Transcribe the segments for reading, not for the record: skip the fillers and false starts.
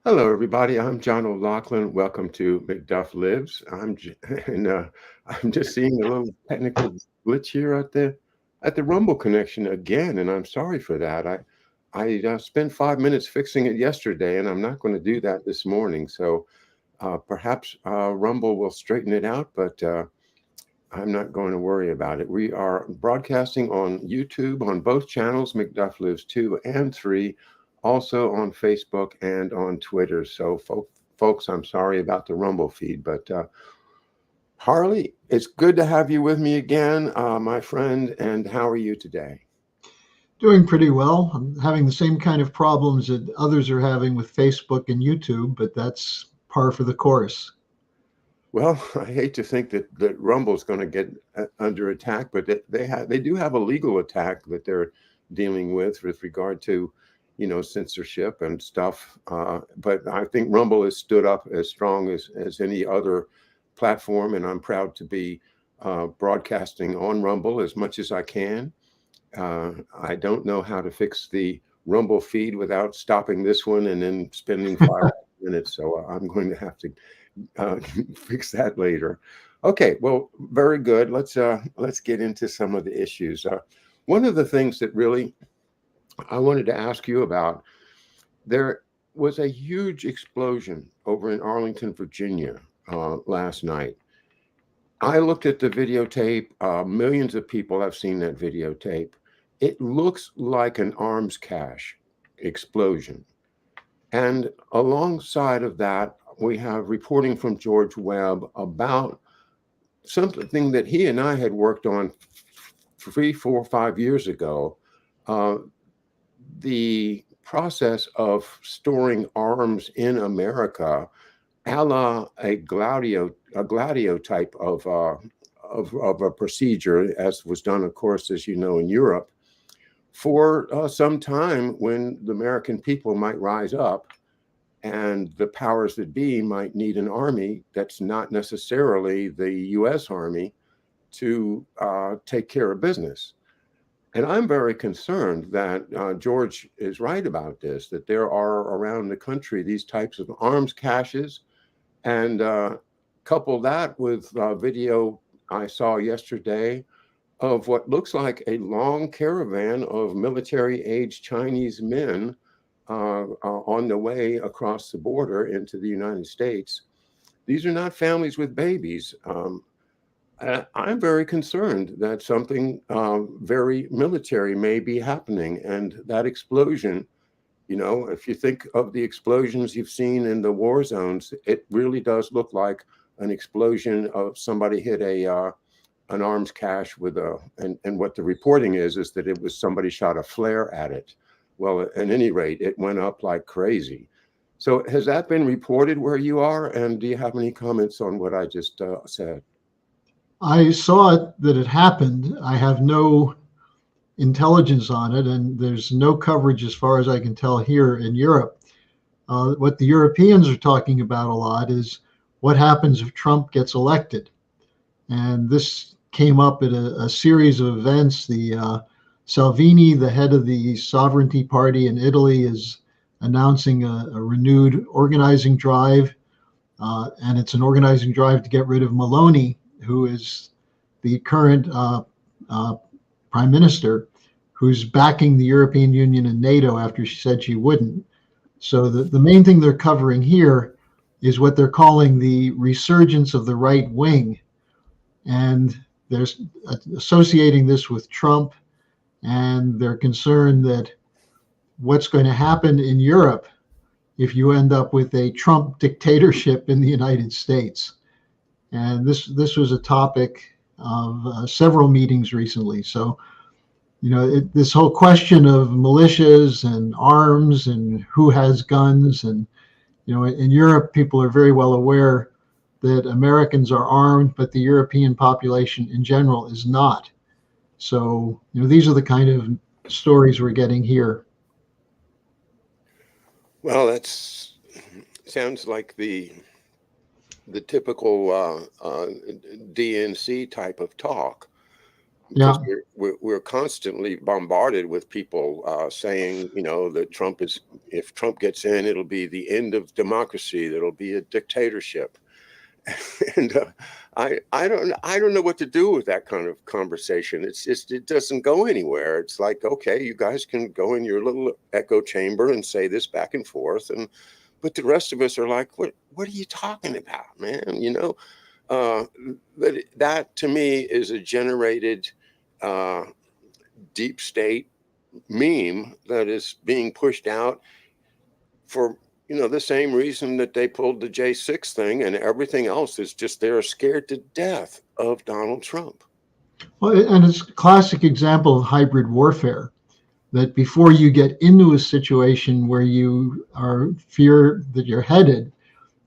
Hello, everybody. I'm John O'Loughlin. Welcome to McDuff Lives. And I'm just seeing a little technical glitch here at the Rumble connection again, and I'm sorry for that. I spent 5 minutes fixing it yesterday, and I'm not going to do that this morning. So perhaps Rumble will straighten it out, but I'm not going to worry about it. We are broadcasting on YouTube on both channels, McDuff Lives 2 and 3, also on Facebook and on Twitter. So, folks, I'm sorry about the Rumble feed, but Harley, it's good to have you with me again, my friend. And how are you today? Doing pretty well. I'm having the same kind of problems that others are having with Facebook and YouTube, but that's par for the course. Well, I hate to think that Rumble's going to get under attack, but they do have a legal attack that they're dealing with regard to, censorship and stuff. But I think Rumble has stood up as strong as any other platform, and I'm proud to be broadcasting on Rumble as much as I can. I don't know how to fix the Rumble feed without stopping this one and then spending 5 minutes, so I'm going to have to uh, fix that later. Okay, well, very good. Let's get into some of the issues. One of the things that really I wanted to ask you about, there was a huge explosion over in Arlington, Virginia, last night. I looked at the videotape. Millions of people have seen that videotape. It looks like an arms cache explosion. And alongside of that, we have reporting from George Webb about something that he and I had worked on 3, 4, 5 years ago. Uh, the process of storing arms in America, a la a gladio type of a procedure, as was done, of course, as you know, in Europe, for some time when the American people might rise up and the powers that be might need an army that's not necessarily the U.S. Army to take care of business. And I'm very concerned that George is right about this, that there are around the country these types of arms caches. And couple that with video I saw yesterday of what looks like a long caravan of military age Chinese men on the way across the border into the United States. These are not families with babies. I'm very concerned that something very military may be happening. And that explosion, if you think of the explosions you've seen in the war zones, it really does look like an explosion of somebody hit an arms cache with and what the reporting is that it was somebody shot a flare at it. Well, at any rate, it went up like crazy. So has that been reported where you are? And do you have any comments on what I just said? I saw it that it happened. I have no intelligence on it, and there's no coverage as far as I can tell here in Europe. What the Europeans are talking about a lot is what happens if Trump gets elected. And this came up at a series of events. The Salvini, the head of the Sovereignty Party in Italy, is announcing a renewed organizing drive, and it's an organizing drive to get rid of Meloni, who is the current prime minister, who's backing the European Union and NATO after she said she wouldn't. So the main thing they're covering here is what they're calling the resurgence of the right wing, and they're associating this with Trump, and they're concerned that what's going to happen in Europe if you end up with a Trump dictatorship in the United States. And this was a topic of several meetings recently. So, this whole question of militias and arms and who has guns, and in Europe, people are very well aware that Americans are armed, but the European population in general is not. So, these are the kind of stories we're getting here. Well, that's sounds like the typical DNC type of talk. because Yeah. we're constantly bombarded with people saying, that if Trump gets in, it'll be the end of democracy. There'll be a dictatorship. And I don't know what to do with that kind of conversation. It's just, it doesn't go anywhere. It's like, okay, you guys can go in your little echo chamber and say this back and forth, but the rest of us are like, what are you talking about, man? Uh, but that to me is a generated uh, deep state meme that is being pushed out for the same reason that they pulled the J6 thing, and everything else is just they're scared to death of Donald Trump. Well, and it's a classic example of hybrid warfare, that before you get into a situation where you are fear that you're headed,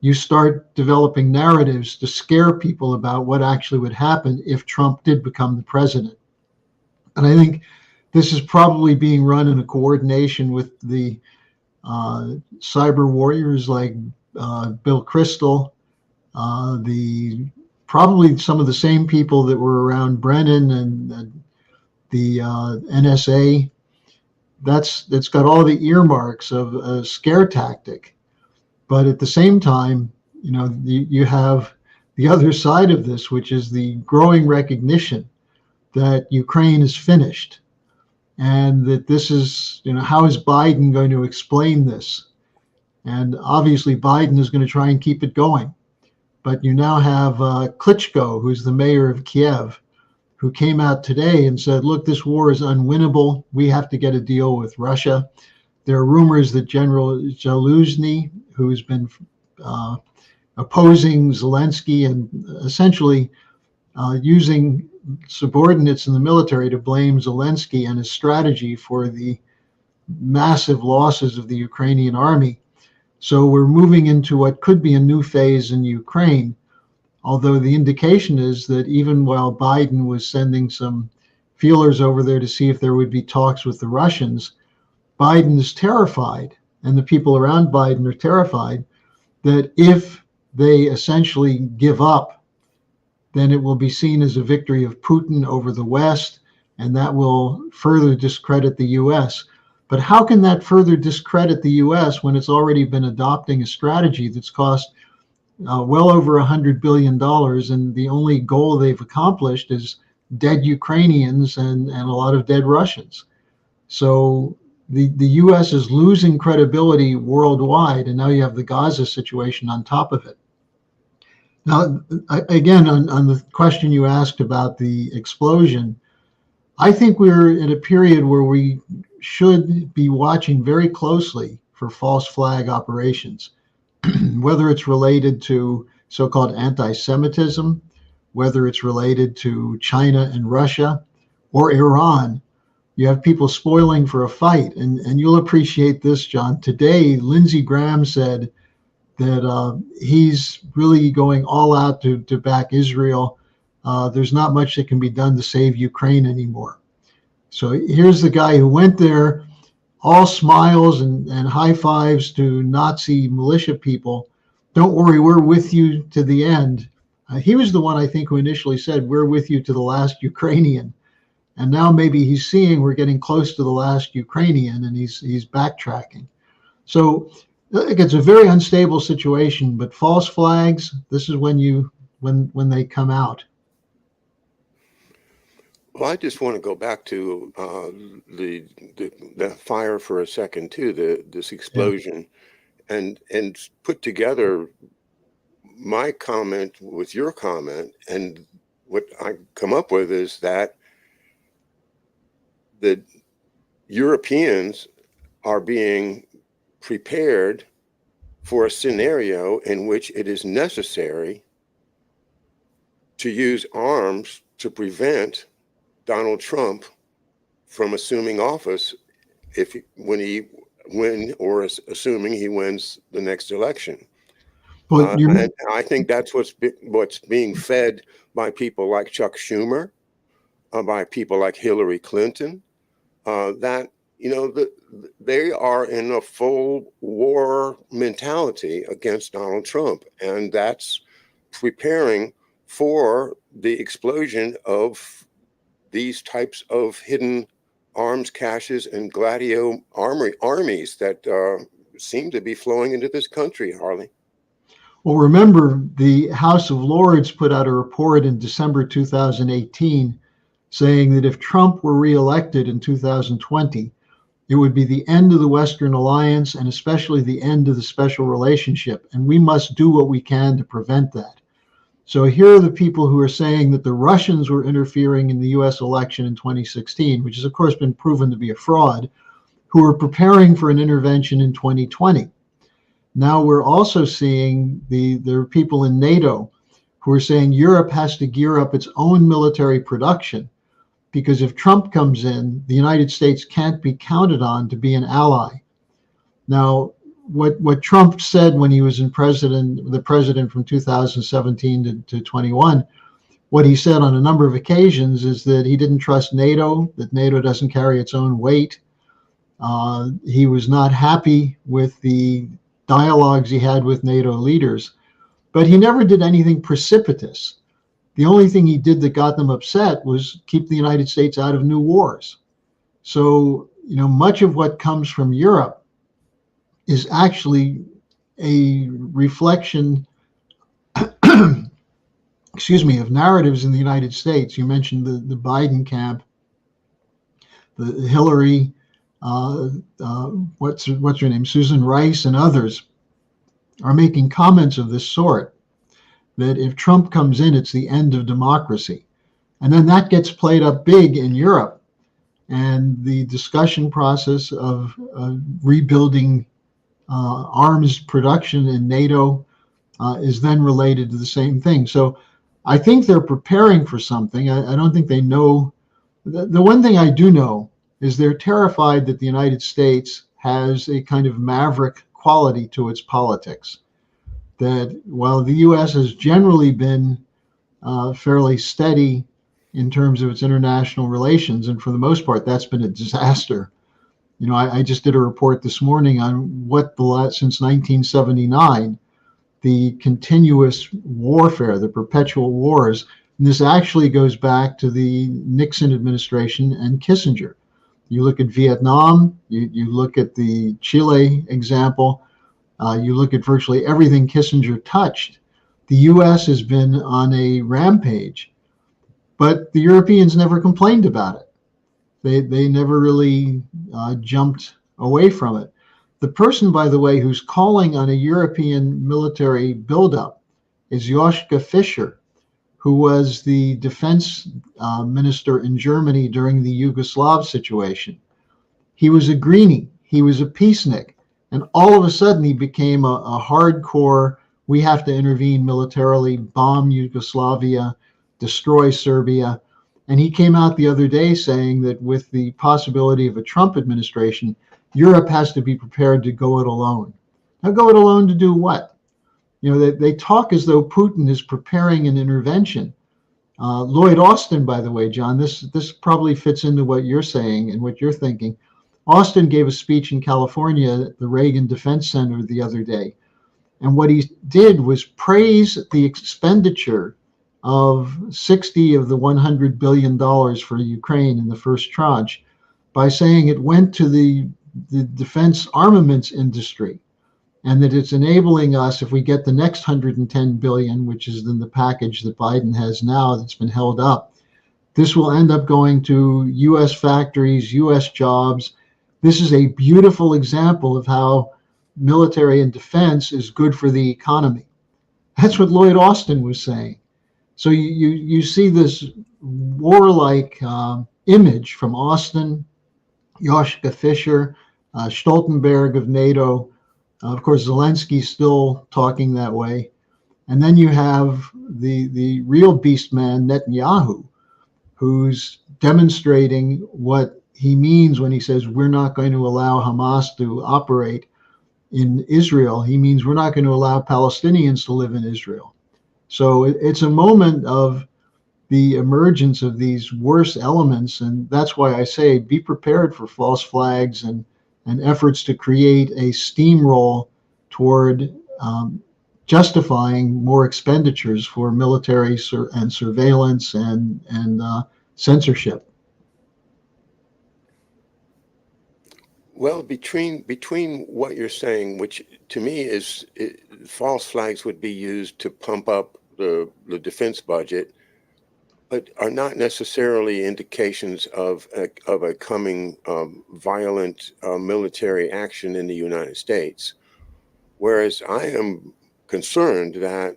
you start developing narratives to scare people about what actually would happen if Trump did become the president. And I think this is probably being run in a coordination with the cyber warriors like Bill Kristol, the probably some of the same people that were around Brennan and the NSA. That's got all the earmarks of a scare tactic. But at the same time, you have the other side of this, which is the growing recognition that Ukraine is finished, and that this is, how is Biden going to explain this? And obviously, Biden is going to try and keep it going. But you now have Klitschko, who's the mayor of Kiev, who came out today and said, look, this war is unwinnable. We have to get a deal with Russia. There are rumors that General Zaluzny, who's been opposing Zelensky and essentially using subordinates in the military to blame Zelensky and his strategy for the massive losses of the Ukrainian army. So we're moving into what could be a new phase in Ukraine, although the indication is that even while Biden was sending some feelers over there to see if there would be talks with the Russians, Biden is terrified, and the people around Biden are terrified, that if they essentially give up, then it will be seen as a victory of Putin over the West, and that will further discredit the U.S. But how can that further discredit the U.S. when it's already been adopting a strategy that's cost well over $100 billion, and the only goal they've accomplished is dead Ukrainians and a lot of dead Russians? So the U.S. is losing credibility worldwide, and now you have the Gaza situation on top of it. Now, again, on the question you asked about the explosion, I think we're in a period where we should be watching very closely for false flag operations, whether it's related to so-called anti-Semitism, whether it's related to China and Russia or Iran. You have people spoiling for a fight. And you'll appreciate this, John. Today, Lindsey Graham said that he's really going all out to back Israel. There's not much that can be done to save Ukraine anymore. So here's the guy who went there, all smiles and high fives to Nazi militia people. Don't worry, we're with you to the end. He was the one, I think, who initially said, we're with you to the last Ukrainian. And now maybe he's seeing we're getting close to the last Ukrainian, and he's backtracking. So it's a very unstable situation, but false flags, this is when they come out. Well, I just want to go back to the fire for a second too, this explosion, and put together my comment with your comment, and what I come up with is that the Europeans are being prepared for a scenario in which it is necessary to use arms to prevent Donald Trump from assuming office assuming he wins the next election. And I think that's what's being fed by people like Chuck Schumer, by people like Hillary Clinton, that they are in a full war mentality against Donald Trump, and that's preparing for the explosion of these types of hidden arms caches and gladio armies that seem to be flowing into this country, Harley. Well, remember, the House of Lords put out a report in December 2018 saying that if Trump were reelected in 2020, it would be the end of the Western alliance and especially the end of the special relationship. And we must do what we can to prevent that. So here are the people who are saying that the Russians were interfering in the US election in 2016, which has, of course, been proven to be a fraud, who are preparing for an intervention in 2020. Now we're also seeing there are people in NATO who are saying Europe has to gear up its own military production, because if Trump comes in, the United States can't be counted on to be an ally. Now, what Trump said when he was the president from 2017 to 21, what he said on a number of occasions is that he didn't trust NATO, that NATO doesn't carry its own weight. He was not happy with the dialogues he had with NATO leaders, but he never did anything precipitous. The only thing he did that got them upset was keep the United States out of new wars. So, much of what comes from Europe is actually a reflection, of narratives in the United States. You mentioned the Biden camp, the Hillary, what's her name, Susan Rice, and others are making comments of this sort, that if Trump comes in, it's the end of democracy. And then that gets played up big in Europe. And the discussion process of rebuilding arms production in NATO is then related to the same thing. So I think they're preparing for something. I don't think they know. The one thing I do know is they're terrified that the United States has a kind of maverick quality to its politics. That while the U.S. has generally been fairly steady in terms of its international relations, and for the most part, that's been a disaster. I just did a report this morning on what since 1979, the continuous warfare, the perpetual wars, and this actually goes back to the Nixon administration and Kissinger. You look at Vietnam, you look at the Chile example, you look at virtually everything Kissinger touched. The U.S. has been on a rampage, but the Europeans never complained about it. They never really jumped away from it. The person, by the way, who's calling on a European military buildup is Joschka Fischer, who was the defense minister in Germany during the Yugoslav situation. He was a greenie. He was a peacenik. And all of a sudden, he became a hardcore, we have to intervene militarily, bomb Yugoslavia, destroy Serbia. And he came out the other day saying that with the possibility of a Trump administration, Europe has to be prepared to go it alone. Now, go it alone to do what? They talk as though Putin is preparing an intervention. Lloyd Austin, by the way, John, this probably fits into what you're saying and what you're thinking. Austin gave a speech in California at the Reagan Defense Center the other day. And what he did was praise the expenditure of 60 of the $100 billion for Ukraine in the first tranche by saying it went to the defense armaments industry, and that it's enabling us, if we get the next 110 billion, which is in the package that Biden has now that's been held up, this will end up going to U.S. factories, U.S. jobs. This is a beautiful example of how military and defense is good for the economy. That's what Lloyd Austin was saying. So you see this warlike image from Austin, Joschka Fischer, Stoltenberg of NATO. Of course, Zelensky's still talking that way. And then you have the real beast man, Netanyahu, who's demonstrating what he means when he says we're not going to allow Hamas to operate in Israel. He means we're not going to allow Palestinians to live in Israel. So it's a moment of the emergence of these worst elements. And that's why I say be prepared for false flags and efforts to create a steamroll toward justifying more expenditures for military and surveillance and censorship. Well, between what you're saying, which to me is false flags would be used to pump up the defense budget, but are not necessarily indications of a coming violent military action in the United States. Whereas I am concerned that,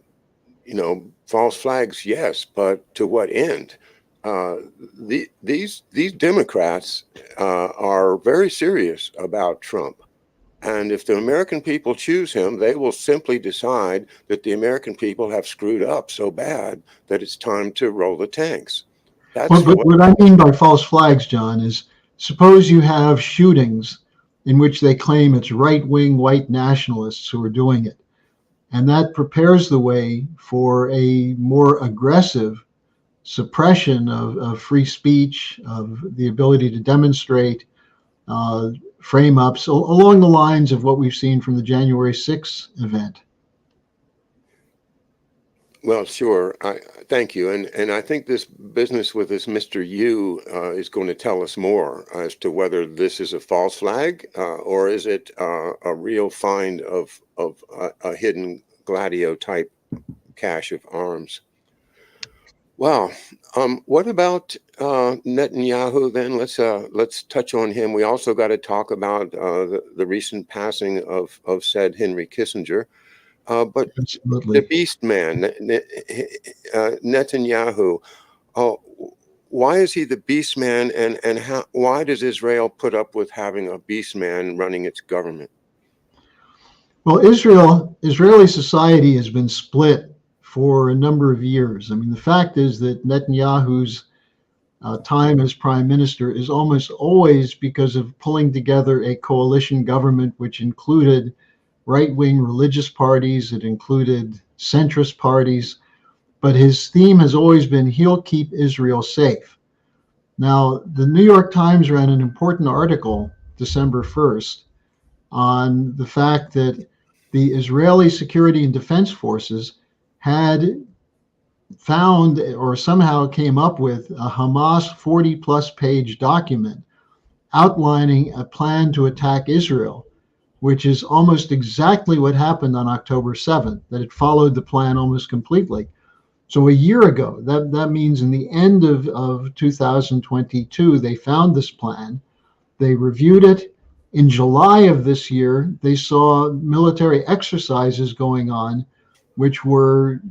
false flags, yes, but to what end? These Democrats are very serious about Trump. And if the American people choose him, they will simply decide that the American people have screwed up so bad that it's time to roll the tanks. Well, That's but what, what I mean by false flags, John, is suppose you have shootings in which they claim it's right-wing white nationalists who are doing it. And that prepares the way for a more aggressive suppression of free speech, of the ability to demonstrate, frame ups along the lines of what we've seen from the January 6th event. well, sure. Thank you. And I think this business with this Mr. Yu is going to tell us more as to whether this is a false flag or is it a real find of a hidden Gladio type cache of arms. Well, what about Netanyahu then? Let's touch on him. We also got to talk about the recent passing of said Henry Kissinger. But Absolutely. the beast man, Netanyahu, why is he the beast man, and why does Israel put up with having a beast man running its government? Well, Israeli society has been split for a number of years. I mean, the fact is that Netanyahu's time as prime minister is almost always because of pulling together a coalition government which included right-wing religious parties, it included centrist parties, but his theme has always been he'll keep Israel safe. Now, the New York Times ran an important article December 1st on the fact that the Israeli security and defense forces had found or somehow came up with a Hamas 40-plus page document outlining a plan to attack Israel, which is almost exactly what happened on October 7th, that it followed the plan almost completely. So a year ago, that means in the end of 2022, they found this plan. They reviewed it. In July of this year, they saw military exercises going on, which were,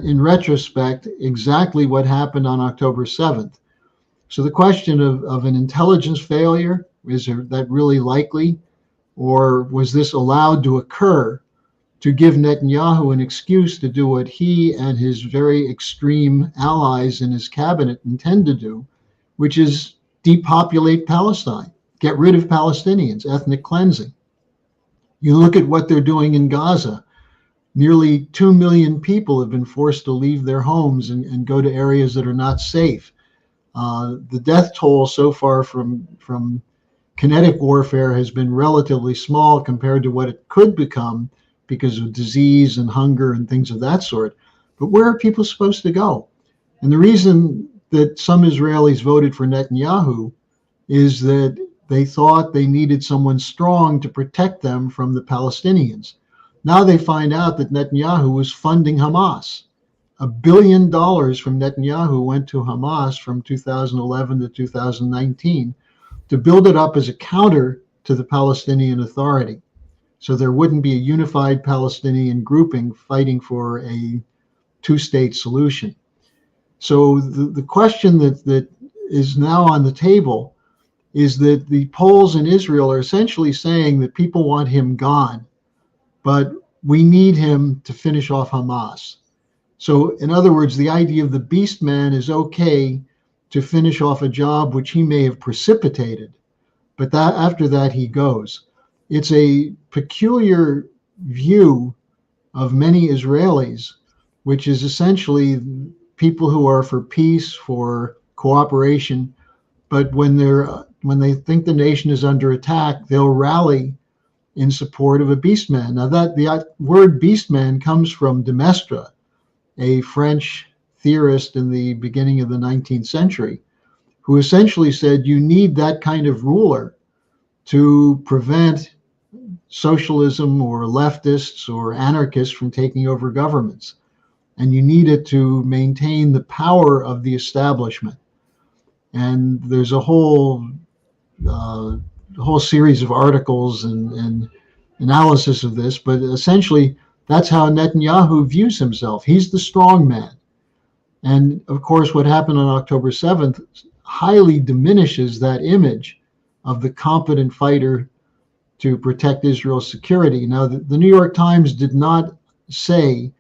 in retrospect, exactly what happened on October 7th. So the question of an intelligence failure, is that really likely? Or was this allowed to occur to give Netanyahu an excuse to do what he and his very extreme allies in his cabinet intend to do, which is depopulate Palestine, get rid of Palestinians, ethnic cleansing? You look at what they're doing in Gaza. Nearly 2 million people have been forced to leave their homes and go to areas that are not safe. The death toll so far from kinetic warfare has been relatively small compared to what it could become because of disease and hunger and things of that sort. But where are people supposed to go? And the reason that some Israelis voted for Netanyahu is that they thought they needed someone strong to protect them from the Palestinians. Now they find out that Netanyahu was funding Hamas. $1 billion from Netanyahu went to Hamas from 2011 to 2019 to build it up as a counter to the Palestinian Authority. So there wouldn't be a unified Palestinian grouping fighting for a two-state solution. So the question that is now on the table is that the polls in Israel are essentially saying that people want him gone, but we need him to finish off Hamas. So in other words, the idea of the beast man is okay to finish off a job which he may have precipitated, but that after that he goes. It's a peculiar view of many Israelis, which is essentially people who are for peace, for cooperation, but when they think the nation is under attack, they'll rally in support of a beast man. Now that the word beast man comes from de Maistre, a French theorist in the beginning of the 19th century, who essentially said you need that kind of ruler to prevent socialism or leftists or anarchists from taking over governments. And you need it to maintain the power of the establishment. And there's a whole series of articles and analysis of this, but essentially that's how Netanyahu views himself. He's the strong man. And of course, what happened on October 7th highly diminishes that image of the competent fighter to protect Israel's security. Now, the New York Times did not say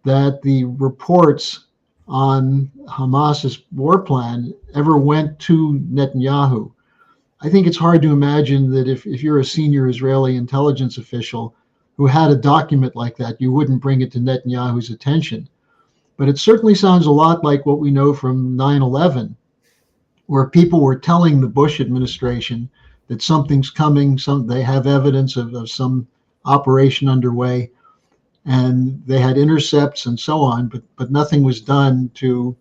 that the reports on Hamas's war plan ever went to Netanyahu. I think it's hard to imagine that if you're a senior Israeli intelligence official who had a document like that, you wouldn't bring it to Netanyahu's attention. But it certainly sounds a lot like what we know from 9/11, where people were telling the Bush administration that something's coming, they have evidence of some operation underway, and they had intercepts and so on, but nothing was done to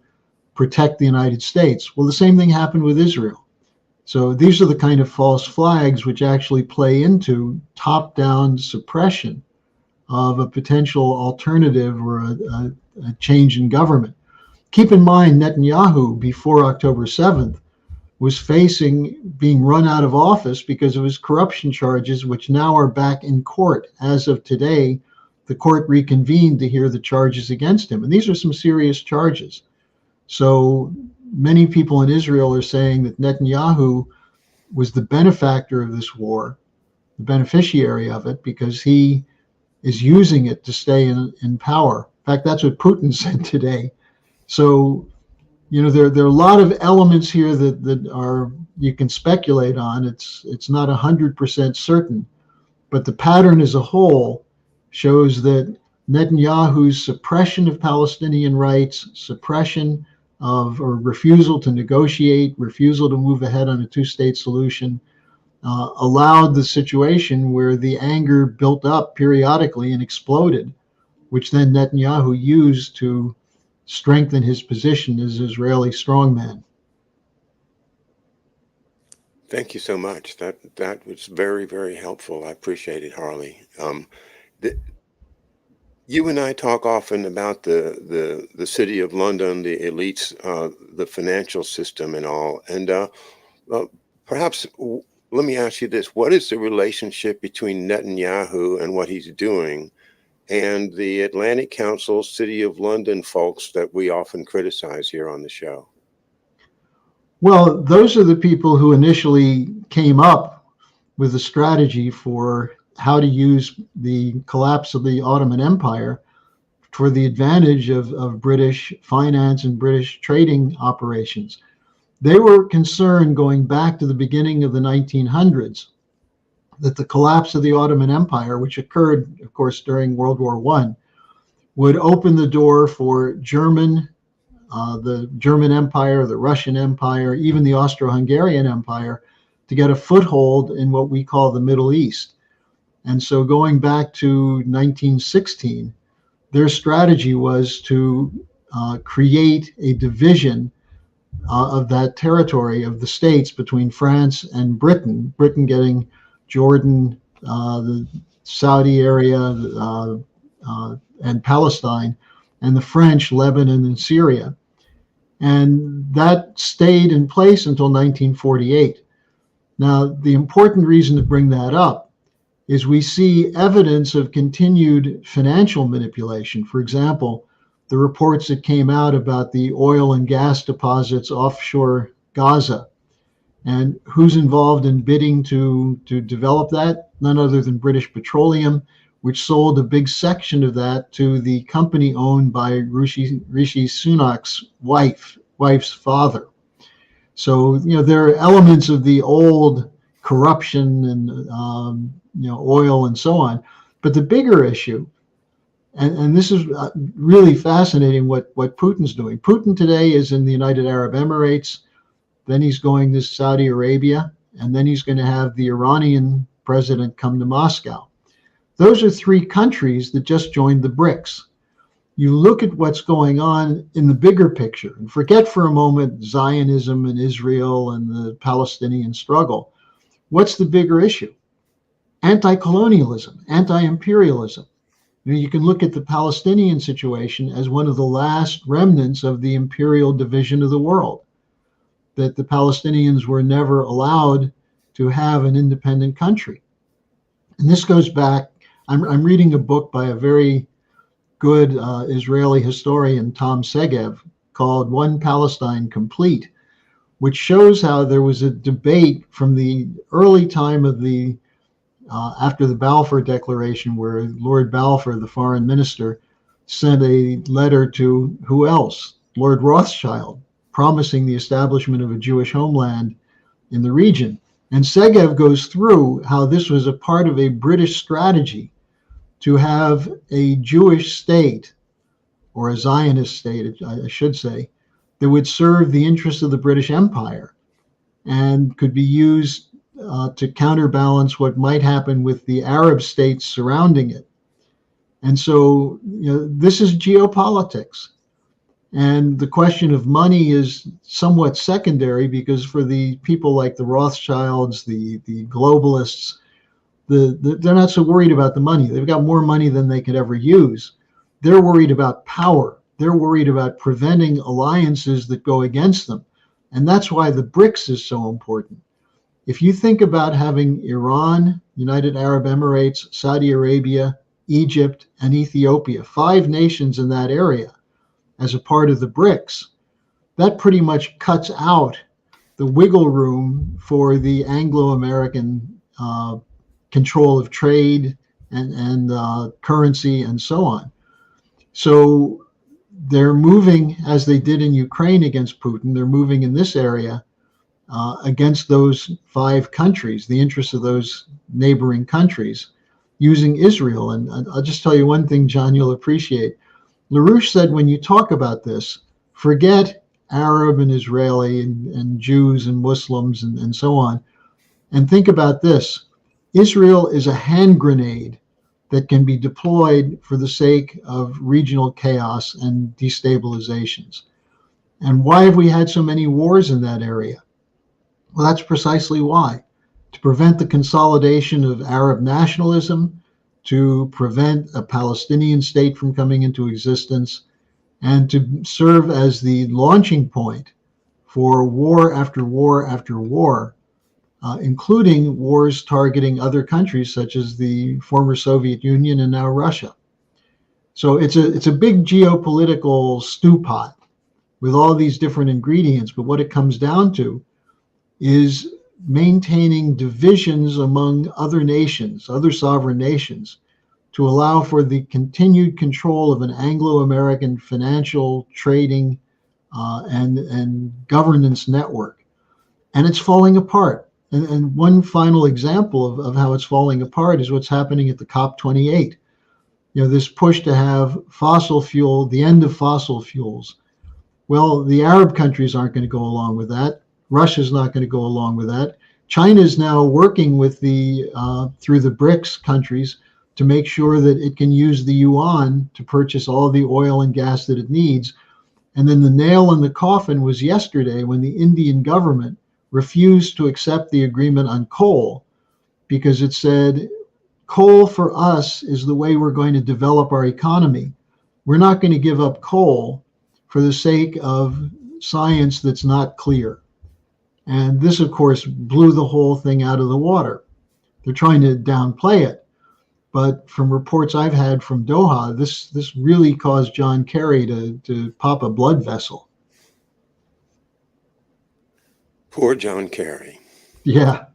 protect the United States. Well, the same thing happened with Israel. So these are the kind of false flags which actually play into top-down suppression of a potential alternative or a change in government. Keep in mind, Netanyahu, before October 7th, was facing being run out of office because of his corruption charges, which now are back in court. As of today, the court reconvened to hear the charges against him. And these are some serious charges. So many people in Israel are saying that Netanyahu was the benefactor of this war, the beneficiary of it, because he is using it to stay in power. In fact, that's what Putin said today. So, there are a lot of elements here that are you can speculate on. It's not 100% certain, but the pattern as a whole shows that Netanyahu's suppression of Palestinian rights, suppression of or refusal to negotiate, refusal to move ahead on a two-state solution, allowed the situation where the anger built up periodically and exploded, which then Netanyahu used to strengthen his position as Israeli strongman. Thank you so much. That was very, very helpful. I appreciate it, Harley. You and I talk often about the city of London, the elites, the financial system, and all. And perhaps let me ask you this: what is the relationship between Netanyahu and what he's doing, and the Atlantic Council, City of London folks that we often criticize here on the show? Well, those are the people who initially came up with a strategy for how to use the collapse of the Ottoman Empire for the advantage of British finance and British trading operations. They were concerned going back to the beginning of the 1900s that the collapse of the Ottoman Empire, which occurred, of course, during World War I, would open the door for the German Empire, the Russian Empire, even the Austro-Hungarian Empire, to get a foothold in what we call the Middle East. And so going back to 1916, their strategy was to create a division of that territory of the states between France and Britain, Britain getting Jordan, the Saudi area, and Palestine, and the French, Lebanon, and Syria. And that stayed in place until 1948. Now, the important reason to bring that up is we see evidence of continued financial manipulation. For example, the reports that came out about the oil and gas deposits offshore Gaza. And who's involved in bidding to develop that? None other than British Petroleum, which sold a big section of that to the company owned by Rishi Sunak's wife's father. So, there are elements of the old corruption and, oil and so on. But the bigger issue, and this is really fascinating what Putin's doing. Putin today is in the United Arab Emirates, then he's going to Saudi Arabia, and then he's going to have the Iranian president come to Moscow. Those are three countries that just joined the BRICS. you look at what's going on in the bigger picture and forget for a moment Zionism and Israel and the Palestinian struggle. What's the bigger issue? Anti-colonialism, anti-imperialism. You can look at the Palestinian situation as one of the last remnants of the imperial division of the world, that the Palestinians were never allowed to have an independent country. And this goes back, I'm reading a book by a very good Israeli historian, Tom Segev, called One Palestine Complete, which shows how there was a debate from the early time of the after the Balfour Declaration, where Lord Balfour, the foreign minister, sent a letter to who else? Lord Rothschild, promising the establishment of a Jewish homeland in the region. And Segev goes through how this was a part of a British strategy to have a Jewish state, or a Zionist state, I should say, that would serve the interests of the British Empire and could be used to counterbalance what might happen with the Arab states surrounding it. And so, this is geopolitics. And the question of money is somewhat secondary, because for the people like the Rothschilds, the globalists, they're not so worried about the money. They've got more money than they could ever use. They're worried about power. They're worried about preventing alliances that go against them. And that's why the BRICS is so important. If you think about having Iran, United Arab Emirates, Saudi Arabia, Egypt, and Ethiopia, 5 nations in that area, as a part of the BRICS, that pretty much cuts out the wiggle room for the Anglo-American control of trade and currency and so on. So they're moving, as they did in Ukraine against Putin, they're moving in this area against those 5 countries, the interests of those neighboring countries, using Israel. And I'll just tell you one thing, John, you'll appreciate. LaRouche said, when you talk about this, forget Arab and Israeli and Jews and Muslims and so on, and think about this. Israel is a hand grenade that can be deployed for the sake of regional chaos and destabilizations. And why have we had so many wars in that area? Well, that's precisely why. To prevent the consolidation of Arab nationalism, to prevent a Palestinian state from coming into existence, and to serve as the launching point for war after war after war, including wars targeting other countries such as the former Soviet Union and now Russia. So it's a big geopolitical stew pot with all these different ingredients, but what it comes down to is maintaining divisions among other nations, other sovereign nations, to allow for the continued control of an Anglo-American financial, trading, and governance network. And it's falling apart. And one final example of how it's falling apart is what's happening at the COP28. This push to have fossil fuel, the end of fossil fuels. Well, the Arab countries aren't going to go along with that. Russia's not going to go along with that. China is now working with through the BRICS countries to make sure that it can use the yuan to purchase all the oil and gas that it needs. And then the nail in the coffin was yesterday when the Indian government refused to accept the agreement on coal, because it said, coal for us is the way we're going to develop our economy. We're not going to give up coal for the sake of science that's not clear. And this, of course, blew the whole thing out of the water. They're trying to downplay it. But from reports I've had from Doha, this really caused John Kerry to pop a blood vessel. Poor John Kerry. Yeah.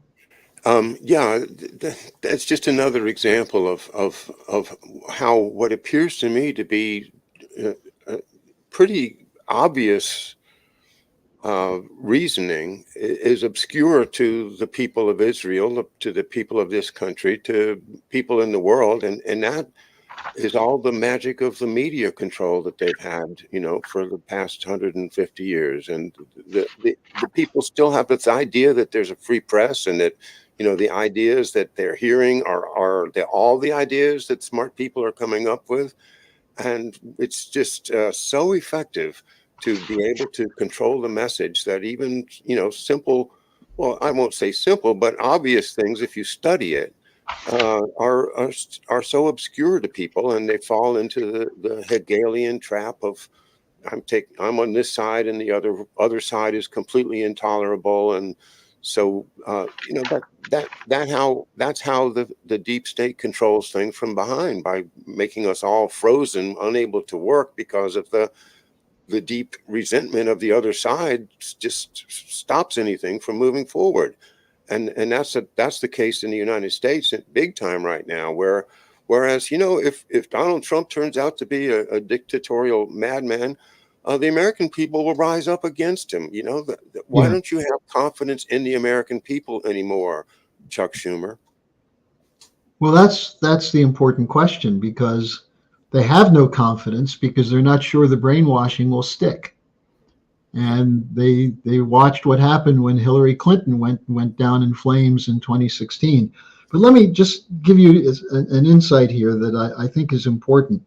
That's just another example of how what appears to me to be pretty obvious reasoning is obscure to the people of Israel, to the people of this country, to people in the world, and that is all the magic of the media control that they've had, for the past 150 years. And the people still have this idea that there's a free press, and that the ideas that they're hearing are all the ideas that smart people are coming up with. And it's just so effective to be able to control the message that even, simple, well, I won't say simple, but obvious things, if you study it, are so obscure to people, and they fall into the Hegelian trap of I'm on this side, and the other side is completely intolerable. And so that's how the deep state controls things from behind, by making us all frozen, unable to work because of the deep resentment of the other side. Just stops anything from moving forward. And that's the case in the United States at big time right now, whereas if Donald Trump turns out to be a dictatorial madman, the American people will rise up against him. Why Yeah. don't you have confidence in the American people anymore, Chuck Schumer? Well, that's the important question, because they have no confidence because they're not sure the brainwashing will stick. And they watched what happened when Hillary Clinton went down in flames in 2016. But let me just give you an insight here that I think is important.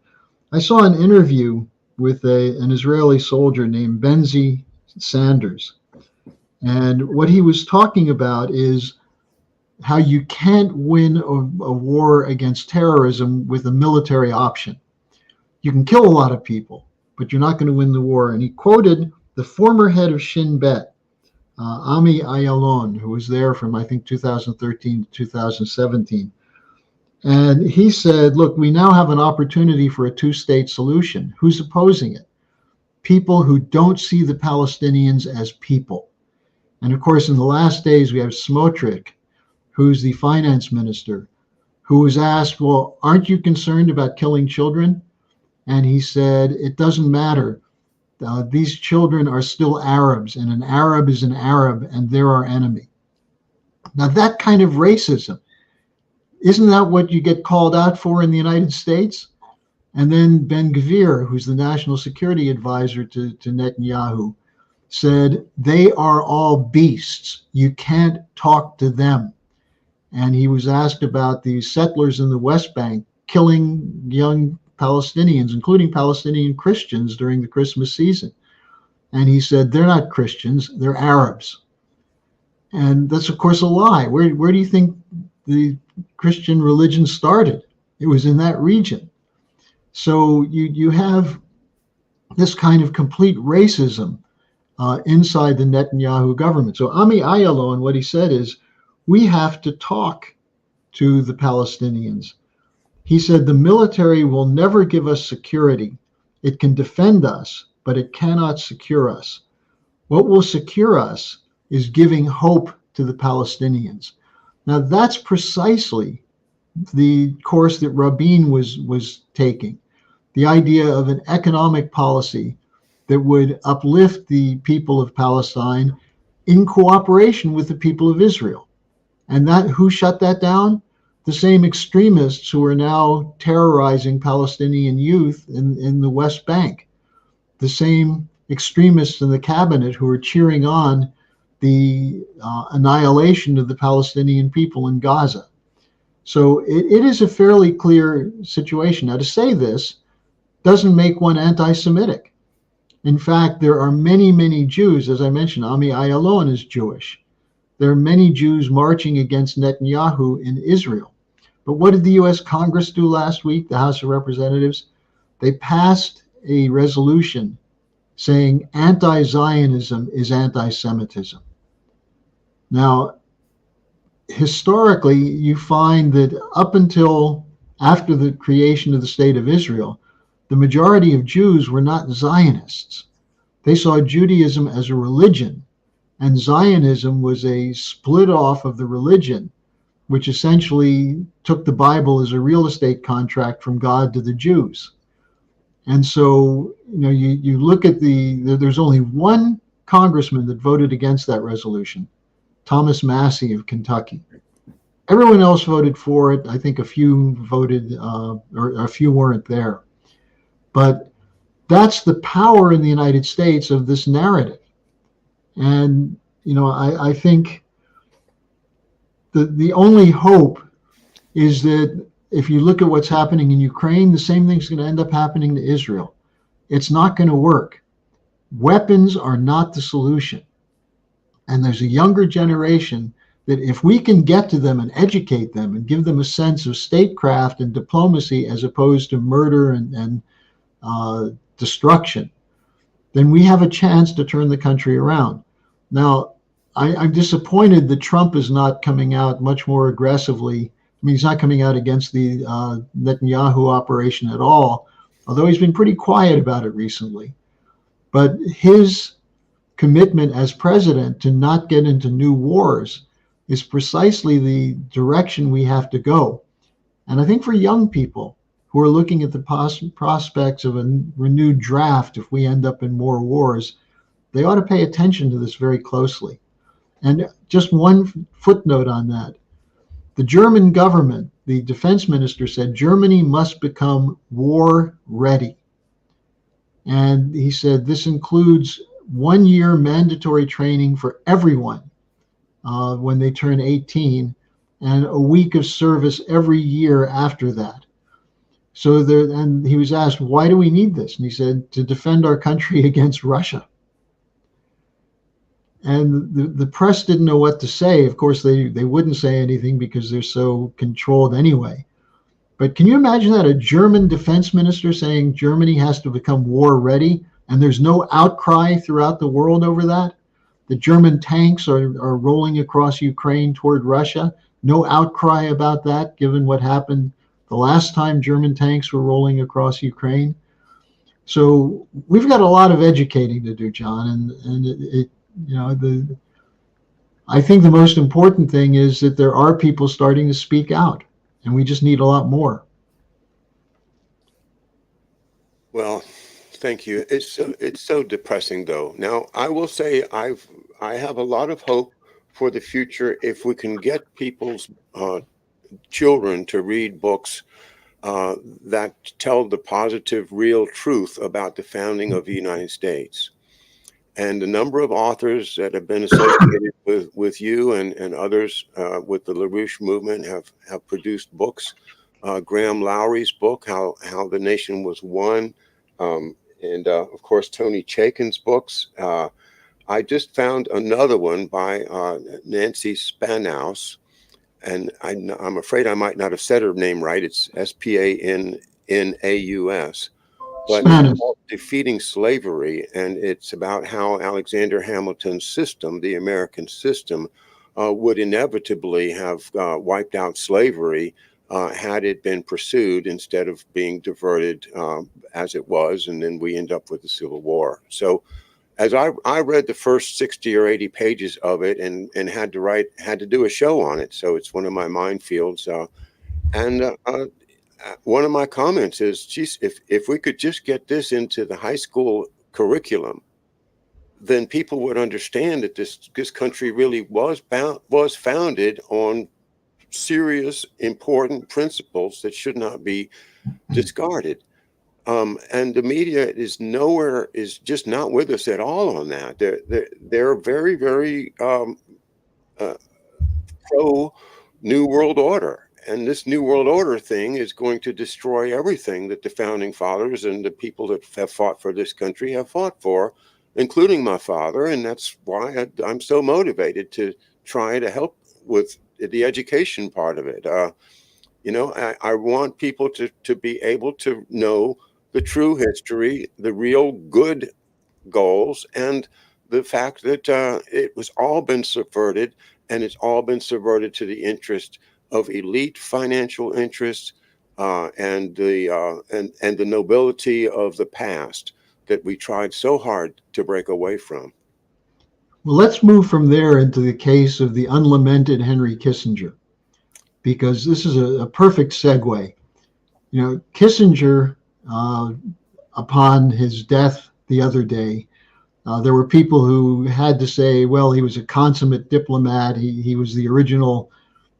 I saw an interview with an Israeli soldier named Benzi Sanders, and what he was talking about is how you can't win a war against terrorism with a military option. You can kill a lot of people, but you're not going to win the war. And he quoted the former head of Shin Bet, Ami Ayalon, who was there from, I think, 2013 to 2017. And he said, look, we now have an opportunity for a two-state solution. Who's opposing it? People who don't see the Palestinians as people. And of course, in the last days, we have Smotrich, who's the finance minister, who was asked, well, aren't you concerned about killing children? And he said, it doesn't matter. These children are still Arabs, and an Arab is an Arab, and they're our enemy. Now, that kind of racism, isn't that what you get called out for in the United States? And then Ben Gvir, who's the national security advisor to Netanyahu, said, they are all beasts. You can't talk to them. And he was asked about the settlers in the West Bank killing young Palestinians, including Palestinian Christians, during the Christmas season. And he said, they're not Christians, they're Arabs. And that's, of course, a lie. Where do you think the Christian religion started? It was in that region. So you have this kind of complete racism inside the Netanyahu government. So Ami Ayalon, what he said is, we have to talk to the Palestinians. He said, the military will never give us security. It can defend us, but it cannot secure us. What will secure us is giving hope to the Palestinians. Now, that's precisely the course that Rabin was taking, the idea of an economic policy that would uplift the people of Palestine in cooperation with the people of Israel. And who shut that down? The same extremists who are now terrorizing Palestinian youth in the West Bank. The same extremists in the cabinet who are cheering on the annihilation of the Palestinian people in Gaza. So it is a fairly clear situation. Now, to say this doesn't make one anti-Semitic. In fact, there are many, many Jews. As I mentioned, Ami Ayalon is Jewish. There are many Jews marching against Netanyahu in Israel. But what did the U.S. Congress do last week, the House of Representatives? They passed a resolution saying anti-Zionism is anti-Semitism. Now, historically, you find that up until after the creation of the State of Israel, the majority of Jews were not Zionists. They saw Judaism as a religion, and Zionism was a split off of the religion, which essentially took the Bible as a real estate contract from God to the Jews. And so, you look at there's only one congressman that voted against that resolution, Thomas Massey of Kentucky. Everyone else voted for it. I think a few voted, or a few weren't there. But that's the power in the United States of this narrative. And, I think the only hope is that if you look at what's happening in Ukraine, the same thing's going to end up happening to Israel. It's not going to work. Weapons are not the solution. And there's a younger generation that if we can get to them and educate them and give them a sense of statecraft and diplomacy as opposed to murder and destruction, then we have a chance to turn the country around. Now, I'm disappointed that Trump is not coming out much more aggressively. I mean, he's not coming out against the Netanyahu operation at all, although he's been pretty quiet about it recently. But his commitment as president to not get into new wars is precisely the direction we have to go. And I think for young people who are looking at the prospects of a renewed draft if we end up in more wars, they ought to pay attention to this very closely. And just one footnote on that. The German government, the defense minister said, Germany must become war ready. And he said this includes 1 year mandatory training for everyone when they turn 18 and a week of service every year after that. So there, and he was asked, why do we need this? And he said, to defend our country against Russia. And the press didn't know what to say. Of course, they wouldn't say anything because they're so controlled anyway. But can you imagine that, a German defense minister saying Germany has to become war ready, and there's no outcry throughout the world over that? The German tanks are rolling across Ukraine toward Russia. No outcry about that, given what happened the last time German tanks were rolling across Ukraine. So we've got a lot of educating to do, John, and I think the most important thing is that there are people starting to speak out, and we just need a lot more. Well, thank you. It's so depressing, though. Now, I will say I have a lot of hope for the future if we can get people's children to read books that tell the positive, real truth about the founding of the United States. And the number of authors that have been associated with you and others with the LaRouche movement have produced books. Graham Lowry's book, How the Nation Was Won, and of course Tony Chaikin's books. I just found another one by Nancy Spanaus, and I'm afraid I might not have said her name right. It's Spanaus. But it's called Defeating Slavery, and it's about how Alexander Hamilton's system, the American system, would inevitably have wiped out slavery had it been pursued instead of being diverted as it was, and then we end up with the Civil War. So as I read the first 60 or 80 pages of it and had to do a show on it, so it's one of my minefields. One of my comments is, geez, if we could just get this into the high school curriculum, then people would understand that this country really was founded on serious, important principles that should not be discarded. And the media is just not with us at all on that. They're very, very pro New World Order. And this New World Order thing is going to destroy everything that the founding fathers and the people that have fought for this country have fought for, including my father. And that's why I'm so motivated to try to help with the education part of it. I want people to be able to know the true history, the real good goals, and the fact that it was all been subverted, and it's all been subverted to the interest of elite financial interests and the nobility of the past that we tried so hard to break away from. Well, let's move from there into the case of the unlamented Henry Kissinger, because this is a perfect segue. Kissinger, upon his death the other day, there were people who had to say, well, he was a consummate diplomat. He was the original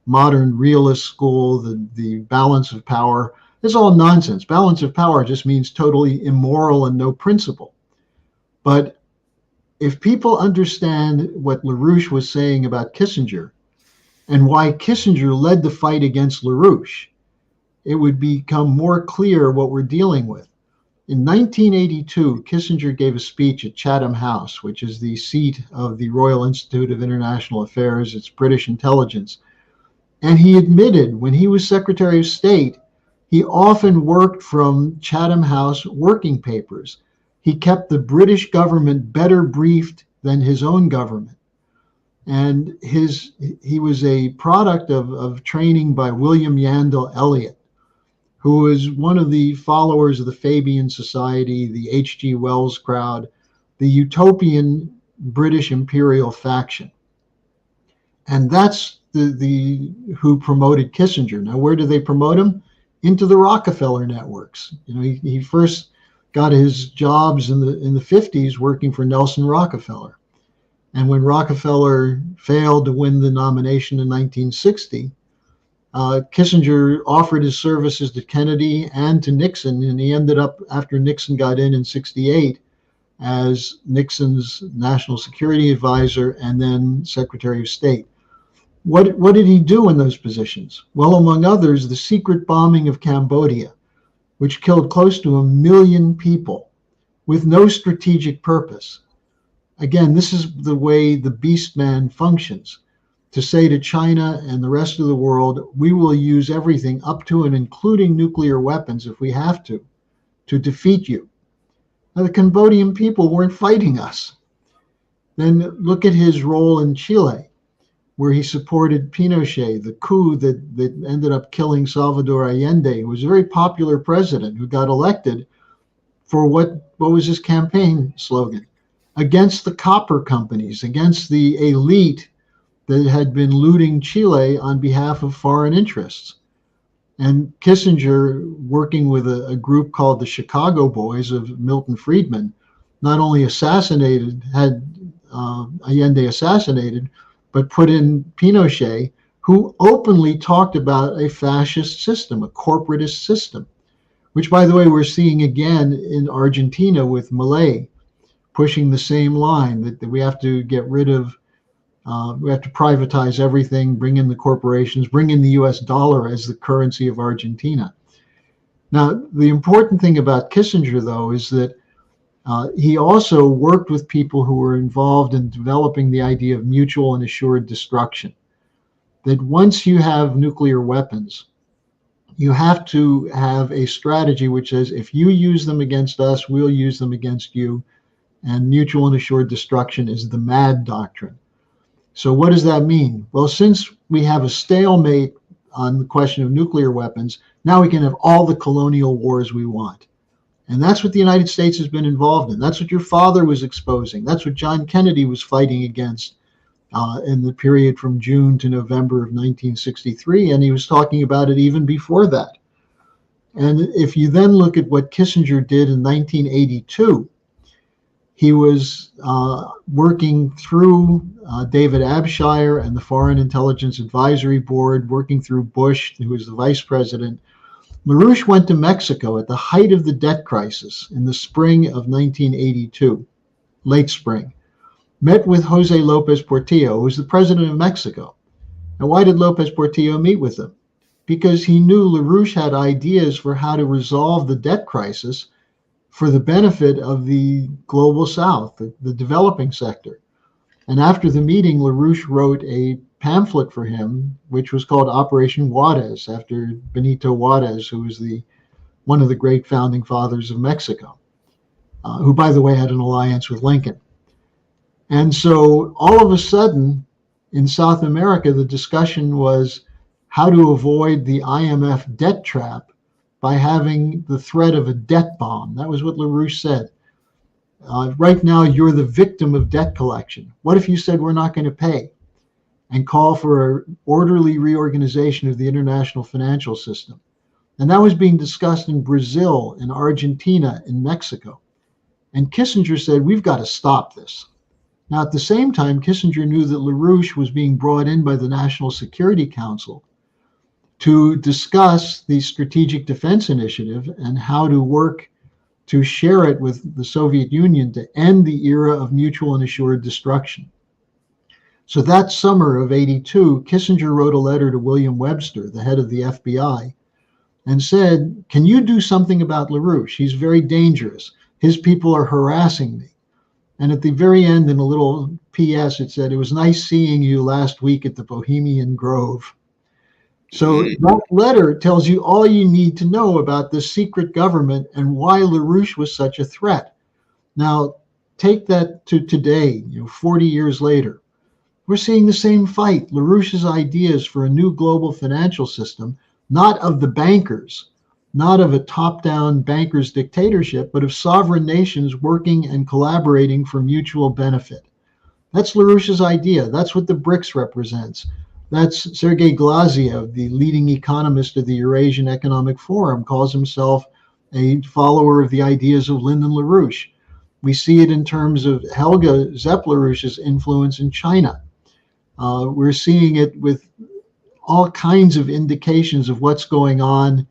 modern realist school, the balance of power. It's all nonsense. Balance of power just means totally immoral and no principle. But if people understand what LaRouche was saying about Kissinger and why Kissinger led the fight against LaRouche, it would become more clear what we're dealing with. In 1982, Kissinger gave a speech at Chatham House, which is the seat of the Royal Institute of International Affairs. It's British intelligence. And he admitted when he was Secretary of State, he often worked from Chatham House working papers. He kept the British government better briefed than his own government. And he was a product of training by William Yandell Elliott, who was one of the followers of the Fabian Society, the H.G. Wells crowd, the utopian British imperial faction. And that's the who promoted Kissinger. Now, where do they promote him? Into the Rockefeller networks. He first got his jobs in the 50s working for Nelson Rockefeller. And when Rockefeller failed to win the nomination in 1960, Kissinger offered his services to Kennedy and to Nixon, and he ended up, after Nixon got in 68, as Nixon's national security advisor and then Secretary of State. What did he do in those positions? Well, among others, the secret bombing of Cambodia, which killed close to 1 million people with no strategic purpose. Again, this is the way the beast man functions, to say to China and the rest of the world, we will use everything up to and including nuclear weapons if we have to defeat you. Now, the Cambodian people weren't fighting us. Then look at his role in Chile, where he supported Pinochet, the coup that ended up killing Salvador Allende, who was a very popular president who got elected for what was his campaign slogan? Against the copper companies, against the elite that had been looting Chile on behalf of foreign interests. And Kissinger, working with a group called the Chicago Boys of Milton Friedman, not only had Allende assassinated, but put in Pinochet, who openly talked about a fascist system, a corporatist system, which, by the way, we're seeing again in Argentina with Milei, pushing the same line that we have to get rid of, we have to privatize everything, bring in the corporations, bring in the US dollar as the currency of Argentina. Now, the important thing about Kissinger, though, is that he also worked with people who were involved in developing the idea of mutual and assured destruction. That once you have nuclear weapons, you have to have a strategy which says, if you use them against us, we'll use them against you. And mutual and assured destruction is the MAD doctrine. So what does that mean? Well, since we have a stalemate on the question of nuclear weapons, now we can have all the colonial wars we want. And that's what the United States has been involved in. That's what your father was exposing. That's what John Kennedy was fighting against in the period from June to November of 1963. And he was talking about it even before that. And if you then look at what Kissinger did in 1982, he was working through David Abshire and the Foreign Intelligence Advisory Board, working through Bush, who was the vice president. LaRouche went to Mexico at the height of the debt crisis in the spring of 1982, late spring, met with Jose Lopez Portillo, who was the president of Mexico. Now, why did Lopez Portillo meet with him? Because he knew LaRouche had ideas for how to resolve the debt crisis for the benefit of the global South, the developing sector. And after the meeting, LaRouche wrote a pamphlet for him, which was called Operation Juarez, after Benito Juarez, who was one of the great founding fathers of Mexico, who, by the way, had an alliance with Lincoln. And so all of a sudden, in South America, the discussion was how to avoid the IMF debt trap by having the threat of a debt bomb. That was what LaRouche said. Right now, you're the victim of debt collection. What if you said we're not going to pay? And call for an orderly reorganization of the international financial system. And that was being discussed in Brazil, in Argentina, in Mexico. And Kissinger said, we've got to stop this. Now, at the same time, Kissinger knew that LaRouche was being brought in by the National Security Council to discuss the Strategic Defense Initiative and how to work to share it with the Soviet Union to end the era of mutual and assured destruction. So that summer of '82, Kissinger wrote a letter to William Webster, the head of the FBI, and said, "Can you do something about LaRouche? He's very dangerous. His people are harassing me." And at the very end, in a little PS, it said, "It was nice seeing you last week at the Bohemian Grove." So Mm. that letter tells you all you need to know about the secret government and why LaRouche was such a threat. Now, take that to today, 40 years later. We're seeing the same fight. LaRouche's ideas for a new global financial system, not of the bankers, not of a top down bankers' dictatorship, but of sovereign nations working and collaborating for mutual benefit. That's LaRouche's idea. That's what the BRICS represents. That's Sergei Glaziev, the leading economist of the Eurasian Economic Forum, calls himself a follower of the ideas of Lyndon LaRouche. We see it in terms of Helga Zepp-LaRouche's influence in China. We're seeing it with all kinds of indications of what's going on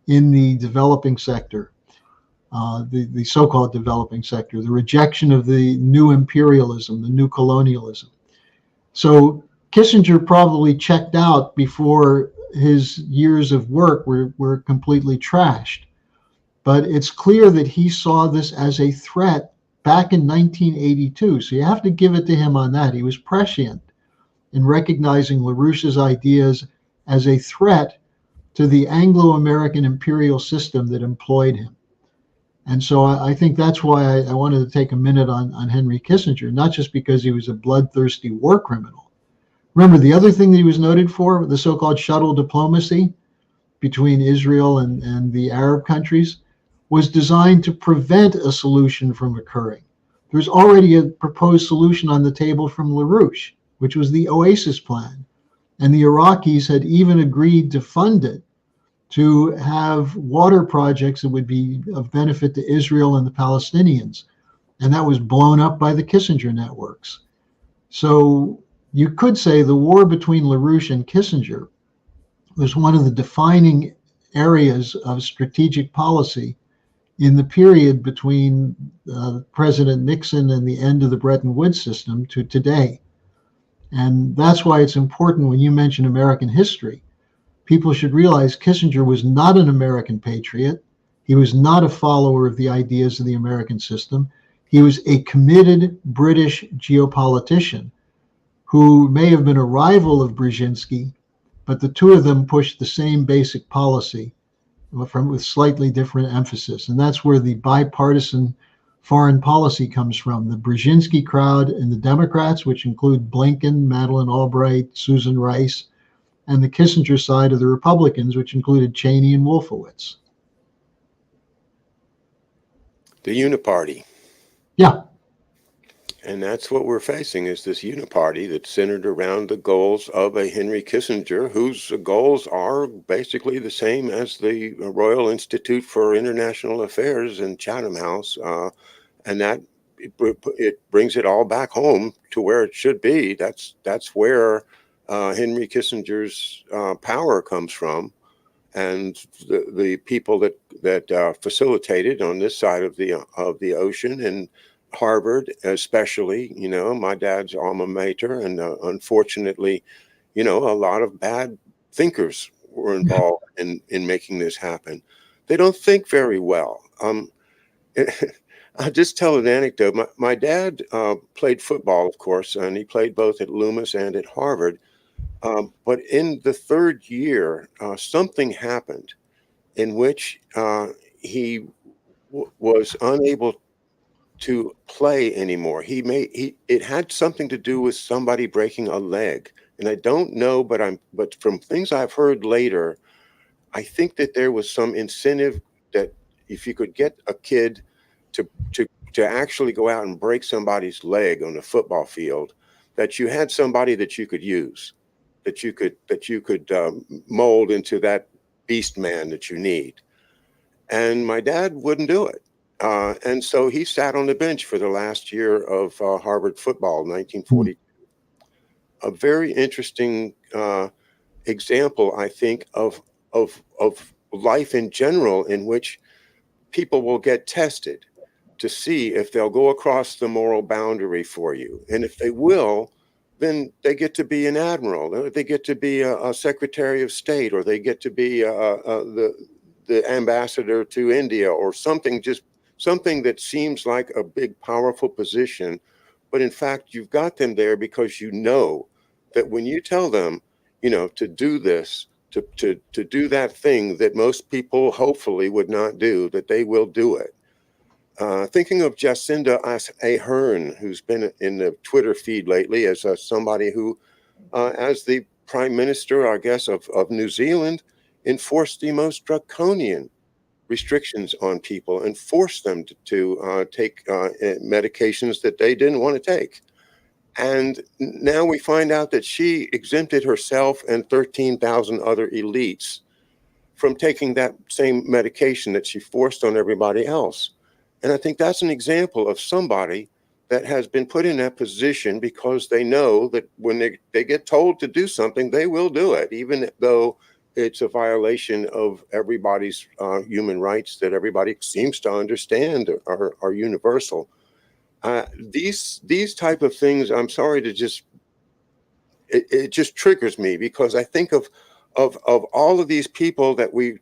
in the developing sector, the so-called developing sector, the rejection of the new imperialism, the new colonialism. So Kissinger probably checked out before his years of work were completely trashed. But it's clear that he saw this as a threat back in 1982. So you have to give it to him on that. He was prescient in recognizing LaRouche's ideas as a threat to the Anglo-American imperial system that employed him. And so I think that's why I wanted to take a minute on Henry Kissinger, not just because he was a bloodthirsty war criminal. Remember, the other thing that he was noted for, the so-called shuttle diplomacy between Israel and the Arab countries, was designed to prevent a solution from occurring. There was already a proposed solution on the table from LaRouche, which was the Oasis Plan. And the Iraqis had even agreed to fund it to have water projects that would be of benefit to Israel and the Palestinians. And that was blown up by the Kissinger networks. So you could say the war between LaRouche and Kissinger was one of the defining areas of strategic policy in the period between President Nixon and the end of the Bretton Woods system to today. And that's why it's important when you mention American history. People should realize Kissinger was not an American patriot. He was not a follower of the ideas of the American system. He was a committed British geopolitician who may have been a rival of Brzezinski, but the two of them pushed the same basic policy with slightly different emphasis. And that's where the bipartisan foreign policy comes from. The Brzezinski crowd and the Democrats, which include Blinken, Madeleine Albright, Susan Rice, and the Kissinger side of the Republicans, which included Cheney and Wolfowitz. The uniparty. Yeah. And that's what we're facing, is this uniparty that's centered around the goals of a Henry Kissinger, whose goals are basically the same as the Royal Institute for International Affairs in Chatham House. And that it brings it all back home to where it should be. That's where Henry Kissinger's power comes from, and the people that facilitated on this side of the ocean, and Harvard especially. My dad's alma mater, and unfortunately, a lot of bad thinkers were involved in making this happen. They don't think very well. I'll just tell an anecdote. My dad played football, of course, and he played both at Loomis and at Harvard. But in the third year, something happened in which he was unable to play anymore. It had something to do with somebody breaking a leg, and I don't know, but from things I've heard later, I think that there was some incentive that if you could get a kid to to actually go out and break somebody's leg on the football field, that you had somebody that you could use, that you could mold into that beast man that you need. And my dad wouldn't do it. And so he sat on the bench for the last year of Harvard football, 1940. A very interesting example, I think, of life in general, in which people will get tested to see if they'll go across the moral boundary for you. And if they will, then they get to be an admiral, or they get to be a secretary of state, or they get to be the ambassador to India or something, just something that seems like a big, powerful position. But in fact, you've got them there because you know that when you tell them, to do this, to do that thing that most people hopefully would not do, that they will do it. Thinking of Jacinda Ahern, who's been in the Twitter feed lately as somebody who, as the Prime Minister, I guess, of New Zealand, enforced the most draconian restrictions on people and forced them to take medications that they didn't want to take. And now we find out that she exempted herself and 13,000 other elites from taking that same medication that she forced on everybody else. And I think that's an example of somebody that has been put in that position because they know that when they get told to do something, they will do it, even though it's a violation of everybody's human rights that everybody seems to understand are universal. These type of things, I'm sorry to just, it just triggers me because I think of all of these people that we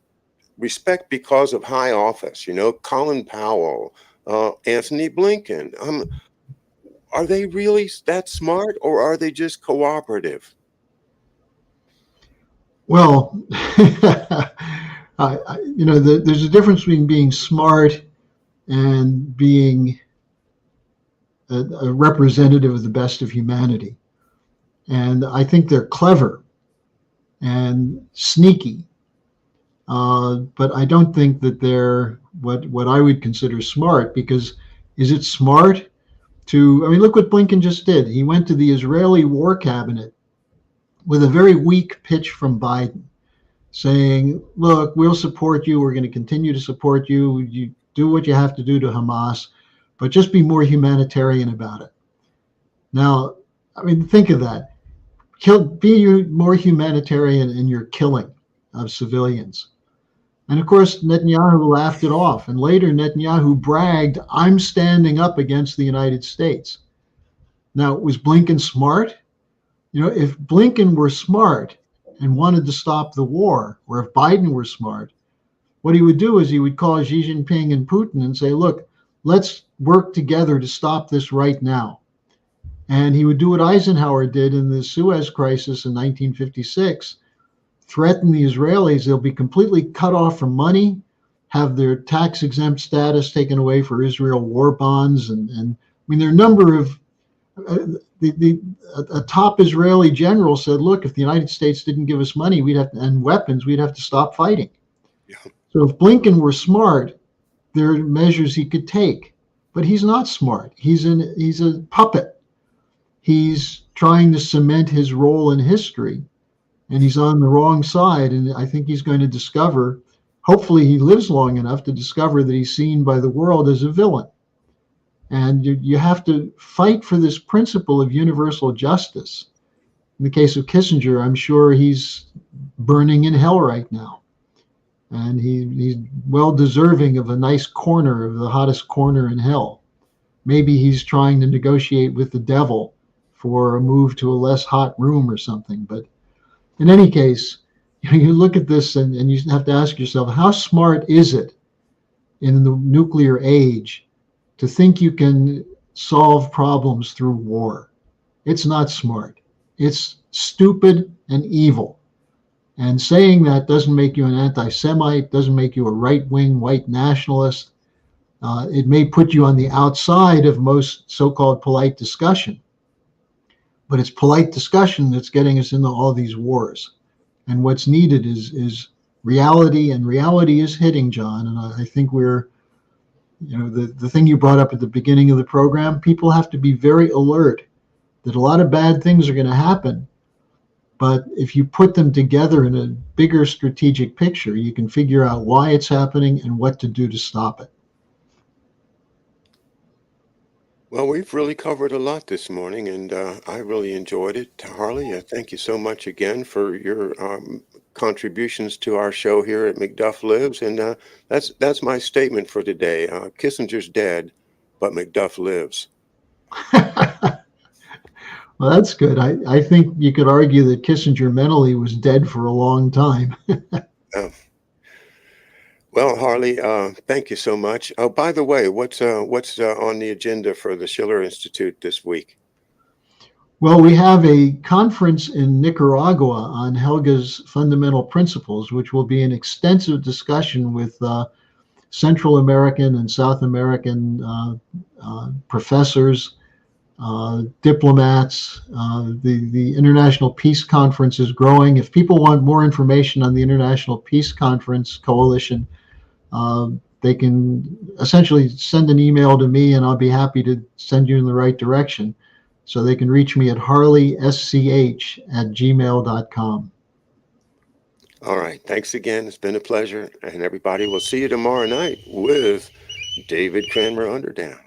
respect because of high office, Colin Powell, Anthony Blinken. Are they really that smart, or are they just cooperative? Well, there's a difference between being smart and being a representative of the best of humanity. And I think they're clever and sneaky, but I don't think that they're what I would consider smart. Because is it smart look what Blinken just did. He went to the Israeli war cabinet with a very weak pitch from Biden, saying, look, we'll support you. We're going to continue to support you. You do what you have to do to Hamas, but just be more humanitarian about it. Now, think of that. Be more humanitarian in your killing of civilians. And of course, Netanyahu laughed it off. And later, Netanyahu bragged, I'm standing up against the United States. Now, was Blinken smart? If Blinken were smart and wanted to stop the war, or if Biden were smart, what he would do is he would call Xi Jinping and Putin and say, look, let's work together to stop this right now. And he would do what Eisenhower did in the Suez Crisis in 1956, threaten the Israelis. They'll be completely cut off from money, have their tax-exempt status taken away for Israel war bonds. And there are a number of, a top Israeli general said, look, if the United States didn't give us money and weapons, we'd have to stop fighting. Yeah. So if Blinken were smart, there are measures he could take. But he's not smart. He's a puppet. He's trying to cement his role in history, and he's on the wrong side. And I think he's going to discover, hopefully he lives long enough to discover, that he's seen by the world as a villain. And you have to fight for this principle of universal justice. In the case of Kissinger, I'm sure he's burning in hell right now. And he's well deserving of a nice corner, of the hottest corner in hell. Maybe he's trying to negotiate with the devil for a move to a less hot room or something. But in any case, you look at this and you have to ask yourself, how smart is it in the nuclear age to think you can solve problems through war? It's not smart. It's stupid and evil. And saying that doesn't make you an anti-Semite, doesn't make you a right-wing white nationalist. It may put you on the outside of most so-called polite discussion. But it's polite discussion that's getting us into all these wars. And what's needed is reality, and reality is hitting, John. And I think we're, the thing you brought up at the beginning of the program, people have to be very alert that a lot of bad things are going to happen. But if you put them together in a bigger strategic picture, you can figure out why it's happening and what to do to stop it. Well, we've really covered a lot this morning, and I really enjoyed it. Harley, thank you so much again for your contributions to our show here at McDuff Lives. And that's my statement for today. Kissinger's dead, but McDuff lives. Well, that's good. I think you could argue that Kissinger mentally was dead for a long time. Well, Harley, thank you so much. Oh, by the way, what's on the agenda for the Schiller Institute this week? Well, we have a conference in Nicaragua on Helga's fundamental principles, which will be an extensive discussion with Central American and South American professors, diplomats. The International Peace Conference is growing. If people want more information on the International Peace Conference Coalition, they can essentially send an email to me, and I'll be happy to send you in the right direction. So they can reach me at harleysch@gmail.com. All right. Thanks again. It's been a pleasure. And everybody, we'll see you tomorrow night with David Cranmer Underdown.